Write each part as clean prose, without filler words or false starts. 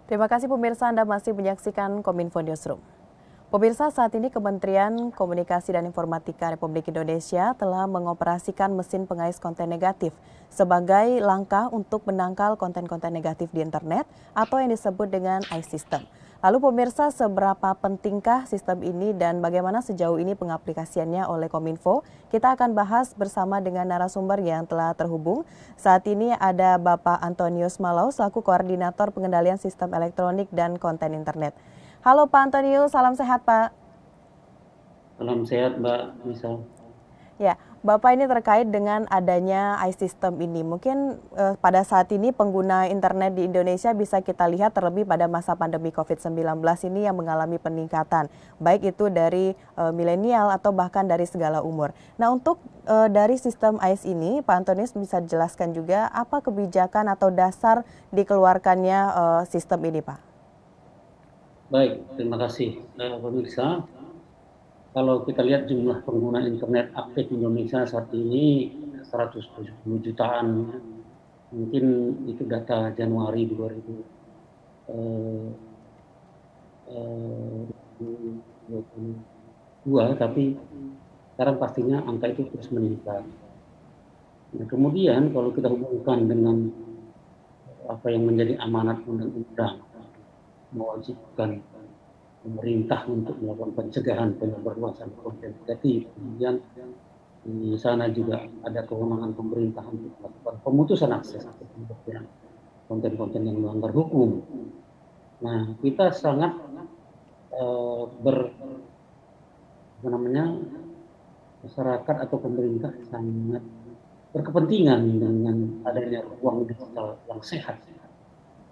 Terima kasih pemirsa, Anda masih menyaksikan Kominfo Newsroom. Pemirsa, saat ini Kementerian Komunikasi dan Informatika Republik Indonesia telah mengoperasikan mesin pengais konten negatif sebagai langkah untuk menangkal konten-konten negatif di internet atau yang disebut dengan iSystem. Lalu pemirsa, seberapa pentingkah sistem ini dan bagaimana sejauh ini pengaplikasiannya oleh Kominfo? Kita akan bahas bersama dengan narasumber yang telah terhubung. Saat ini ada Bapak Antonius Malau selaku Koordinator Pengendalian Sistem Elektronik dan Konten Internet. Halo Pak Antonius, salam sehat Pak. Salam sehat Mbak Nisa. Ya, Bapak ini terkait dengan adanya iSystem ini. Mungkin pada saat ini pengguna internet di Indonesia bisa kita lihat terlebih pada masa pandemi COVID-19 ini yang mengalami peningkatan. Baik itu dari milenial atau bahkan dari segala umur. Nah untuk dari sistem AIS ini, Pak Antonius bisa jelaskan juga apa kebijakan atau dasar dikeluarkannya sistem ini Pak? Baik, terima kasih pemirsa. Kalau kita lihat jumlah pengguna internet aktif Indonesia saat ini 170 jutaan. Mungkin itu data Januari 2022, tapi sekarang pastinya angka itu terus meningkat. Nah, kemudian kalau kita hubungkan dengan apa yang menjadi amanat undang-undang mewajibkan pemerintah untuk melakukan pencegahan penyebarluasan konten negatif. Kemudian di sana juga ada kewenangan pemerintah untuk melakukan pemutusan akses atau pemblokiran konten-konten yang melanggar hukum. Nah, kita sangat masyarakat atau pemerintah sangat berkepentingan dengan adanya ruang digital yang sehat.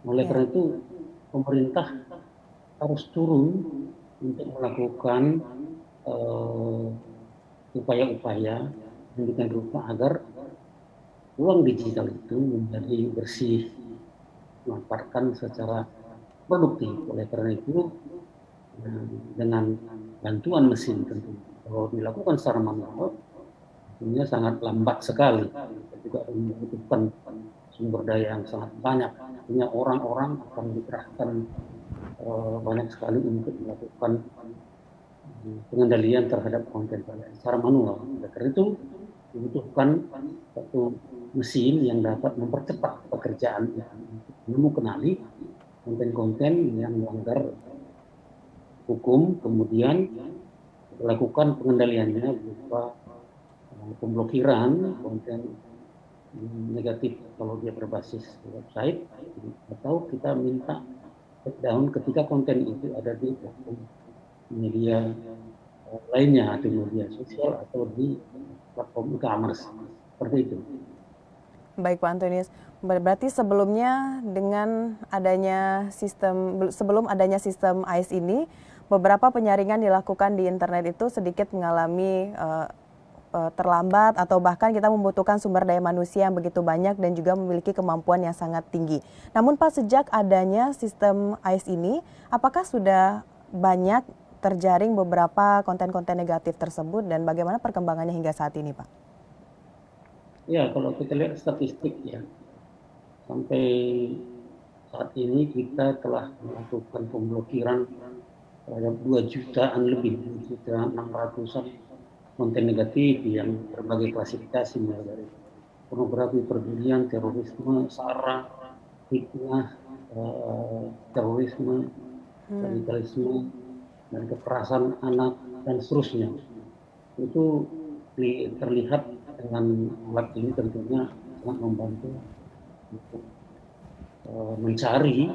Oleh karena itu, pemerintah harus turun untuk melakukan upaya-upaya demikian rupa agar ruang digital itu menjadi bersih, dimanfaatkan secara produktif. Oleh karena itu, dengan bantuan mesin tentu, kalau dilakukan secara manual, tentunya sangat lambat sekali. Kita juga membutuhkan sumber daya yang sangat banyak. Artinya orang-orang akan dikerahkan banyak sekali untuk melakukan pengendalian terhadap konten secara manual. Karena itu dibutuhkan satu mesin yang dapat mempercepat pekerjaan untuk mengenali konten-konten yang melanggar hukum, kemudian melakukan pengendaliannya berupa pemblokiran konten negatif kalau dia berbasis website, atau kita minta takedown ketika konten itu ada di platform media lainnya, atau media sosial atau di platform e-commerce, seperti itu. Baik Pak Antonius, berarti sebelumnya dengan adanya sebelum adanya sistem AIS ini, beberapa penyaringan dilakukan di internet itu sedikit mengalami terlambat atau bahkan kita membutuhkan sumber daya manusia yang begitu banyak dan juga memiliki kemampuan yang sangat tinggi. Namun Pak, sejak adanya sistem AIS ini, apakah sudah banyak terjaring beberapa konten-konten negatif tersebut dan bagaimana perkembangannya hingga saat ini Pak? Ya, kalau kita lihat statistik ya, sampai saat ini kita telah melakukan pemblokiran terhadap 2 jutaan lebih, 2.600.000-an konten negatif yang berbagai klasifikasi, mulai dari pornografi, perjudian, terorisme, sara, fitnah, terorisme, radikalisme, dan kekerasan anak, dan seterusnya. Itu terlihat dengan alat ini tentunya sangat membantu untuk mencari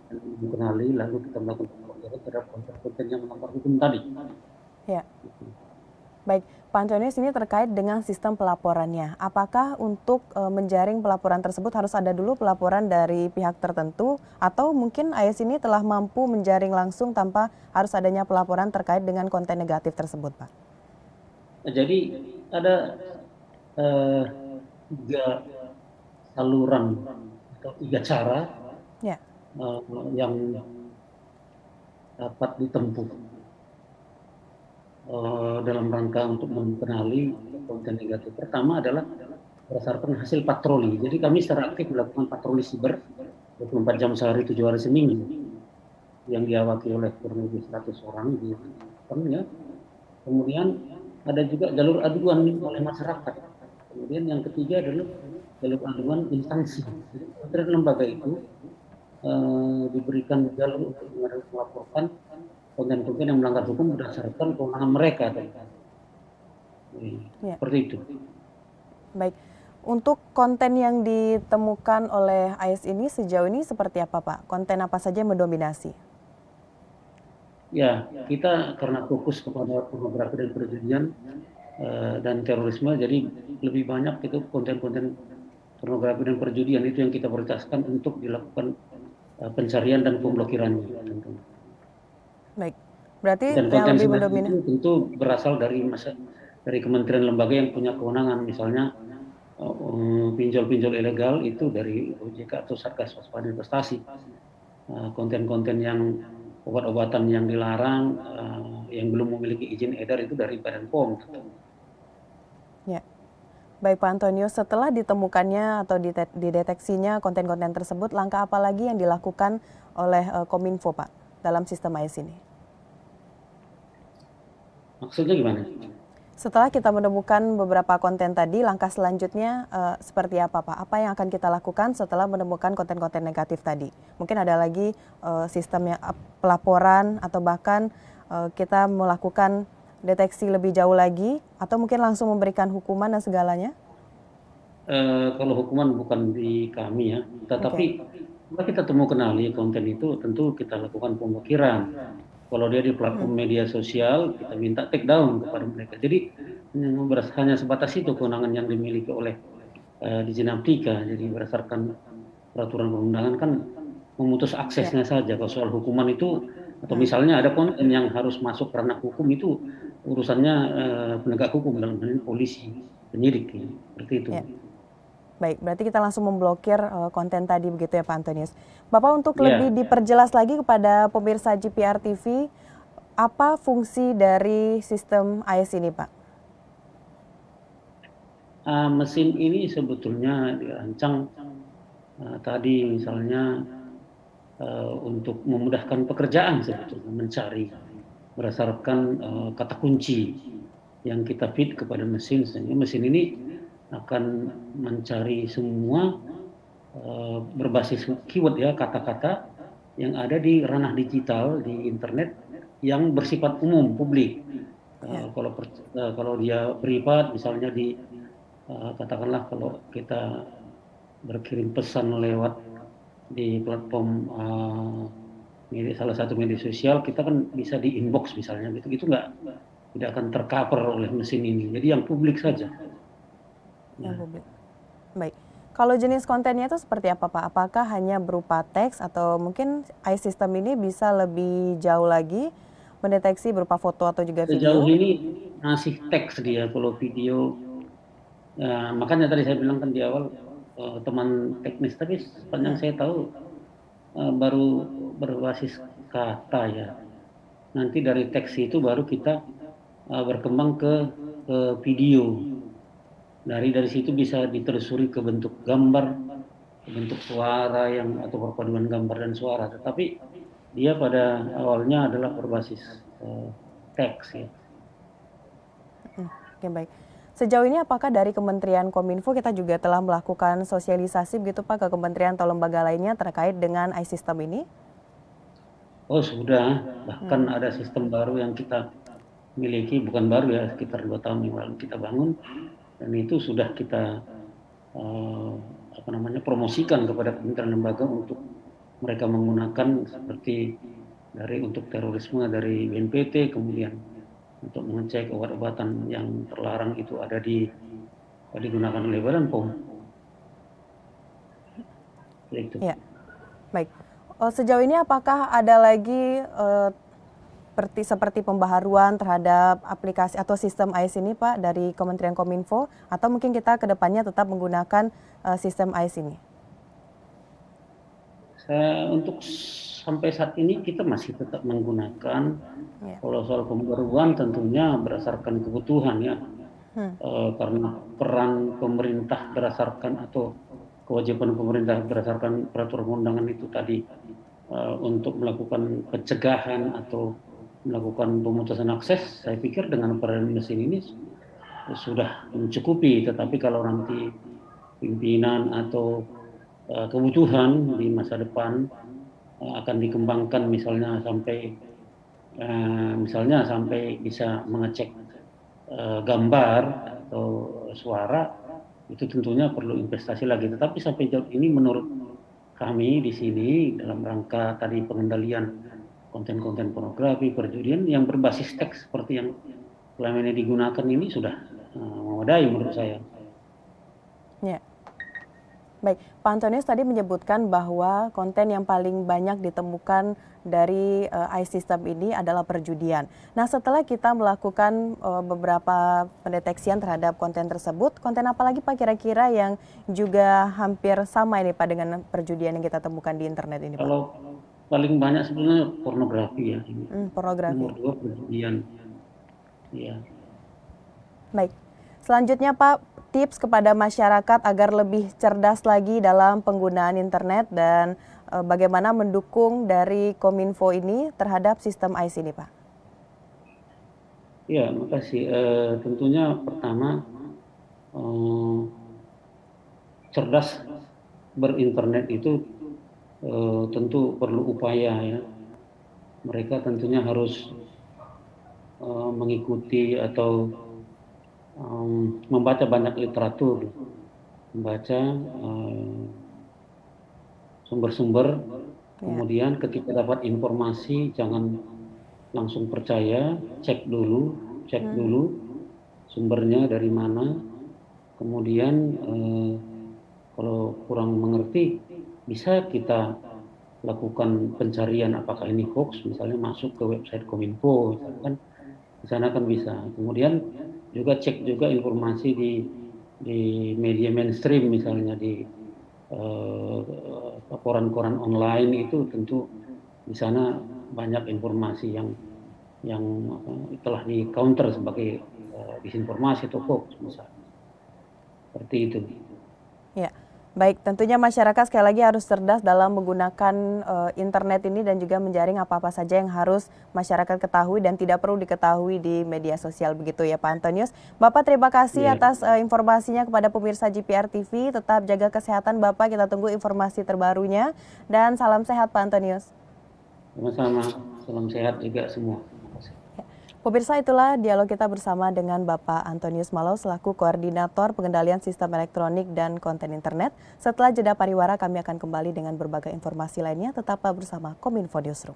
dan mengenali, lalu kita melakukan pemblokiran terhadap konten-konten yang melanggar hukum tadi. Ya. Baik, Pak Antonius, ini terkait dengan sistem pelaporannya. Apakah untuk menjaring pelaporan tersebut harus ada dulu pelaporan dari pihak tertentu atau mungkin AIS ini telah mampu menjaring langsung tanpa harus adanya pelaporan terkait dengan konten negatif tersebut, Pak? Nah, jadi ada 3 saluran atau 3 cara yang dapat ditempuh dalam rangka untuk mengenali konten negatif. Pertama adalah berdasarkan hasil patroli. Jadi kami secara aktif melakukan patroli siber 24 jam sehari, 7 hari seminggu. yang diawaki oleh kurang lebih 100 orang di ya. Kemudian ada juga jalur aduan oleh masyarakat. Kemudian yang ketiga adalah jalur aduan instansi. Jadi kementerian lembaga itu diberikan jalur untuk melaporkan konten-konten yang melanggar hukum berdasarkan kewenangan mereka. Ya. Seperti itu. Baik. Untuk konten yang ditemukan oleh AIS ini sejauh ini seperti apa, Pak? Konten apa saja yang mendominasi? Ya, kita karena fokus kepada pornografi dan perjudian dan terorisme, jadi lebih banyak itu konten-konten pornografi dan perjudian itu yang kita prioritaskan untuk dilakukan pencarian dan pemblokirannya. Baik, berarti Dan yang konten lebih semacam mendominasi. itu tentu berasal dari kementerian lembaga yang punya kewenangan, misalnya pinjol-pinjol ilegal itu dari OJK atau Satgas Waspada Investasi. Konten-konten yang obat-obatan yang dilarang, yang belum memiliki izin edar itu dari Badan POM. Ya. Baik Pak Antonio, setelah ditemukannya atau dideteksinya konten-konten tersebut, langkah apa lagi yang dilakukan oleh Kominfo, Pak, dalam sistem AIS ini? Maksudnya gimana? Setelah kita menemukan beberapa konten tadi, langkah selanjutnya seperti apa, Pak? Apa yang akan kita lakukan setelah menemukan konten-konten negatif tadi? Mungkin ada lagi sistem pelaporan atau bahkan kita melakukan deteksi lebih jauh lagi atau mungkin langsung memberikan hukuman dan segalanya? Kalau hukuman bukan di kami ya, tetapi kalau kita temukan ahli konten itu tentu kita lakukan pemblokiran. Kalau dia di platform media sosial, kita minta take down kepada mereka. Jadi hanya sebatas itu kewenangan yang dimiliki oleh Dijen Aptika. Jadi berdasarkan peraturan perundangan kan memutus aksesnya saja. Kalau soal hukuman itu atau misalnya ada konten yang harus masuk ranah hukum itu urusannya penegak hukum dalam hal ini polisi, penyidik, seperti itu. Ya. Baik, berarti kita langsung memblokir konten tadi begitu ya Pak Antonius. Bapak untuk lebih diperjelas lagi kepada pemirsa GPR TV, apa fungsi dari sistem AIS ini Pak? Mesin ini sebetulnya dirancang tadi misalnya untuk memudahkan pekerjaan sebetulnya, mencari berdasarkan kata kunci yang kita feed kepada mesin, sehingga mesin ini akan mencari semua berbasis keyword ya, kata-kata yang ada di ranah digital di internet yang bersifat umum publik. Kalau dia privat misalnya di katakanlah kalau kita berkirim pesan lewat di platform salah satu media sosial, kita kan bisa di inbox misalnya gitu, itu tidak akan tercover oleh mesin ini. Jadi yang publik saja. Yang publik. Baik. Kalau jenis kontennya itu seperti apa Pak? Apakah hanya berupa teks atau mungkin AIS system ini bisa lebih jauh lagi mendeteksi berupa foto atau juga video? Sejauh ini masih teks dia, kalau video. Makanya tadi saya bilang kan di awal teman teknis, tapi sepanjang saya tahu baru berbasis kata ya. Nanti dari teks itu baru kita berkembang ke video. Dari situ bisa ditelusuri ke bentuk gambar, ke bentuk suara atau perpaduan gambar dan suara. Tetapi dia pada awalnya adalah berbasis teks ya. Oke, baik. Sejauh ini apakah dari Kementerian Kominfo kita juga telah melakukan sosialisasi begitu Pak ke kementerian atau lembaga lainnya terkait dengan AIS system ini? Oh sudah, bahkan ada sistem baru yang kita miliki, bukan baru ya, sekitar 2 tahun yang lalu kita bangun, dan itu sudah kita promosikan kepada kementerian lembaga untuk mereka menggunakan seperti untuk terorisme dari BNPT, kemudian untuk mengecek obat-obatan yang terlarang itu ada digunakan oleh Badan POM. Itu. Ya, baik. Sejauh ini apakah ada lagi seperti pembaharuan terhadap aplikasi atau sistem AIS ini Pak dari Kementerian Kominfo, atau mungkin kita ke depannya tetap menggunakan sistem AIS ini? Untuk sampai saat ini kita masih tetap menggunakan. Kalau soal pembaruan tentunya berdasarkan kebutuhan ya, karena peran pemerintah berdasarkan atau kewajiban pemerintah berdasarkan peraturan undangan itu tadi untuk melakukan pencegahan atau melakukan pemutusan akses, saya pikir dengan peran mesin ini sudah mencukupi. Tetapi kalau nanti pimpinan atau kebutuhan di masa depan akan dikembangkan misalnya sampai bisa mengecek gambar atau suara, itu tentunya perlu investasi lagi. Tetapi sampai jauh ini menurut kami di sini dalam rangka tadi pengendalian konten-konten pornografi, perjudian yang berbasis teks seperti yang selama ini digunakan ini sudah memadai menurut saya. Ya. Baik, Pak Antonius tadi menyebutkan bahwa konten yang paling banyak ditemukan dari iSystem ini adalah perjudian. Nah, setelah kita melakukan beberapa pendeteksian terhadap konten tersebut, konten apa lagi Pak kira-kira yang juga hampir sama ini Pak dengan perjudian yang kita temukan di internet ini Pak? Kalau paling banyak sebenarnya pornografi ya. Pornografi. Nomor 2 perjudian. Ya. Baik. Selanjutnya Pak, tips kepada masyarakat agar lebih cerdas lagi dalam penggunaan internet dan bagaimana mendukung dari Kominfo ini terhadap sistem AIS ini Pak? Ya, makasih. Tentunya pertama cerdas berinternet itu tentu perlu upaya ya. Mereka tentunya harus mengikuti atau membaca banyak literatur, membaca sumber-sumber, kemudian ketika dapat informasi jangan langsung percaya, cek dulu sumbernya dari mana, kemudian kalau kurang mengerti bisa kita lakukan pencarian apakah ini hoax, misalnya masuk ke website Kominfo, misalkan di sana kan bisa. Kemudian juga cek juga informasi di media mainstream, misalnya di koran-koran online itu tentu di sana banyak informasi yang telah di counter sebagai disinformasi atau hoax misalnya. Seperti itu. Ya. Baik, tentunya masyarakat sekali lagi harus cerdas dalam menggunakan internet ini dan juga menjaring apa-apa saja yang harus masyarakat ketahui dan tidak perlu diketahui di media sosial begitu ya Pak Antonius. Bapak terima kasih atas informasinya kepada pemirsa GPR TV. Tetap jaga kesehatan Bapak, kita tunggu informasi terbarunya dan salam sehat Pak Antonius. Sama-sama, salam sehat juga semua. Pemirsa, itulah dialog kita bersama dengan Bapak Antonius Malau selaku Koordinator Pengendalian Sistem Elektronik dan Konten Internet. Setelah jeda pariwara kami akan kembali dengan berbagai informasi lainnya. Tetaplah bersama Kominfo Newsroom.